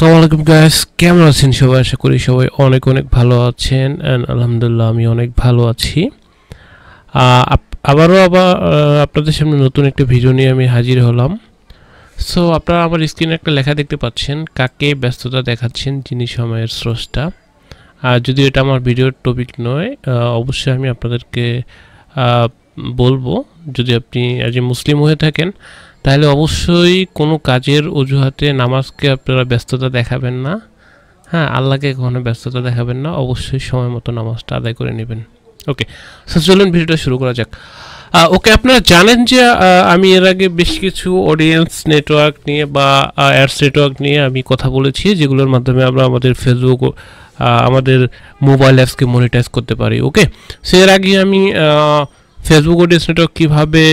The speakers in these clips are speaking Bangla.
আসসালামু আলাইকুম গাইস, কেমন আছেন সবাই? আশা করি সবাই অনেক অনেক ভালো আছেন এন্ড আলহামদুলিল্লাহ আমি অনেক ভালো আছি। আবারও আপনাদের সামনে নতুন একটা ভিডিও নিয়ে আমি হাজির হলাম। সো আপনারা আমার স্ক্রিনে একটা লেখা দেখতে পাচ্ছেন, কাকে ব্যস্ততা দেখাচ্ছেন যিনি সময়ের স্রষ্টা। যদি এটা আমার ভিডিওর টপিক নয়, অবশ্যই আমি আপনাদেরকে বলবো, যদি আপনি আজ মুসলিম হয়ে থাকেন তাহলে অবশ্যই কোনো কাজের অজুহাতে নামাজকে আপনারা ব্যস্ততা দেখাবেন না। হ্যাঁ, আল্লাহকে কখনো ব্যস্ততা দেখাবেন না, অবশ্যই সময় মতো নামাজটা আদায় করে নেবেন। ওকে, সো চলুন ভিডিওটা শুরু করা যাক। ওকে, আপনারা জানেন যে আমি এর আগে বেশ কিছু অডিয়েন্স নেটওয়ার্ক নিয়ে বা অ্যাডস নেটওয়ার্ক নিয়ে আমি কথা বলেছি, যেগুলোর মাধ্যমে আমরা আমাদের ফেসবুক আমাদের মোবাইল অ্যাপসকে মনিটাইজ করতে পারি। ওকে, সো এর আগে আমি ফেসবুক অডিয়েন্স নেটওয়ার্ক কীভাবে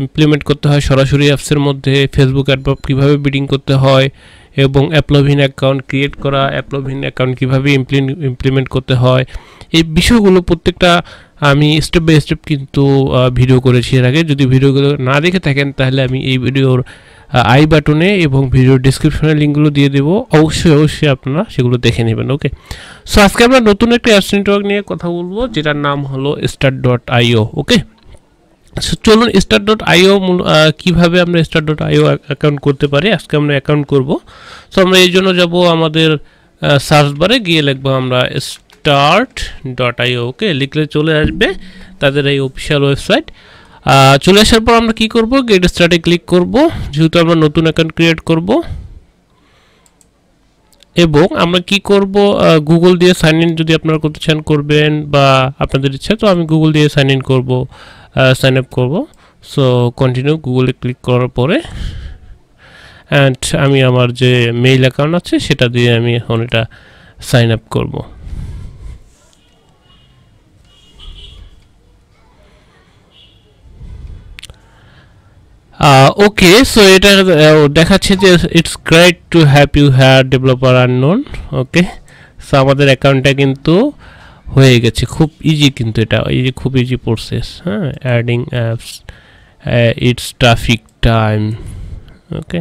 ইমপ্লিমেন্ট করতে হয় সরাসরি অ্যাপসের মধ্যে, ফেসবুক অ্যাডভার্ব কীভাবে বিডিং করতে হয় এবং অ্যাপলোভিন অ্যাকাউন্ট ক্রিয়েট করা, অ্যাপলোভিন অ্যাকাউন্ট কীভাবে ইমপ্লিমেন্ট করতে হয়, এই বিষয়গুলো প্রত্যেকটা আমি স্টেপ বাই স্টেপ কিন্তু ভিডিও করেছি এর আগে। যদি ভিডিওগুলো না দেখে থাকেন তাহলে আমি এই ভিডিওর আই বাটনে এবং ভিডিওর ডিসক্রিপশনে লিঙ্কগুলো দিয়ে দেবো, অবশ্যই আপনারা সেগুলো দেখে নেবেন। ওকে, সো আজকে আমরা নতুন একটা অ্যাডস নেটওয়ার্ক নিয়ে কথা বলবো, যেটার নাম হলো start.io। ওকে, সো চলুন start.io কীভাবে আমরা start.io অ্যাকাউন্ট করতে পারি আজকে আমরা অ্যাকাউন্ট করব। সো আমরা এই জন্য যাব আমাদের সার্চ বারে, গিয়ে লিখবো আমরা start.io। ওকে, লিখলে চলে আসবে তাদের এই অফিসিয়াল ওয়েবসাইট। চলে আসার পর আমরা কি করব, গেট স্টার্টে ক্লিক করব, যেহেতু আমরা নতুন অ্যাকাউন্ট ক্রিয়েট করব। এবং আমরা কি করব, গুগল দিয়ে সাইন ইন যদি আপনারা করতে চান করবেন, বা আপনাদের ইচ্ছা, তো আমি গুগল দিয়ে সাইন ইন করব, সাইন আপ করব। সো কন্টিনিউ গুগলে ক্লিক করার পরে অ্যান্ড আমি আমার যে মেইল অ্যাকাউন্ট আছে সেটা দিয়ে আমি এখন এটা সাইন আপ করব। ওকে, সো এটা দেখাচ্ছে যে it's great to have you her developer unknown. Okay, so আমাদের অ্যাকাউন্টটা কিন্তু হয়ে গেছে, খুব ইজি, কিন্তু এটা খুব ইজি প্রসেস। হ্যাঁ, adding apps, it's traffic time, okay,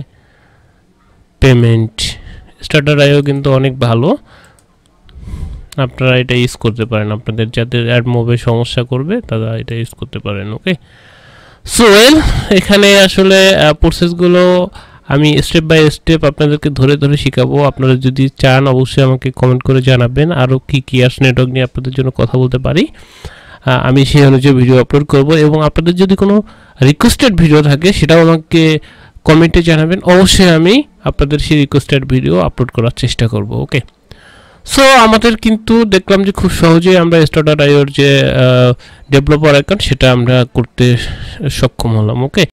payment. start.io কিন্তু অনেক ভালো, আপনারা এটা ইউজ করতে পারেন, আপনাদের যাদের অ্যাড মোবে সমস্যা করবে তারা এটা ইউজ করতে পারেন। ওকে, সো এখানে আসলে প্রসেসগুলো আমি স্টেপ বাই স্টেপ আপনাদেরকে ধরে ধরে শেখাবো। আপনারা যদি চান অবশ্যই আমাকে কমেন্ট করে জানাবেন আরও কী কী অ্যাডস নেটওয়ার্ক নিয়ে আপনাদের জন্য কথা বলতে পারি, আমি সেই অনুযায়ী ভিডিও আপলোড করব। এবং আপনাদের যদি কোনো রিকোয়েস্টেড ভিডিও থাকে সেটাও আমাকে কমেন্টে জানাবেন, অবশ্যই আমি আপনাদের সেই রিকোয়েস্টেড ভিডিও আপলোড করার চেষ্টা করব। ওকে, সো আমাদের কিন্তু দেখলাম যে খুব সহজেই আমরা start.ioর যে ডেভেলপার অ্যাকাউন্ট সেটা আমরা করতে সক্ষম হলাম। ওকে,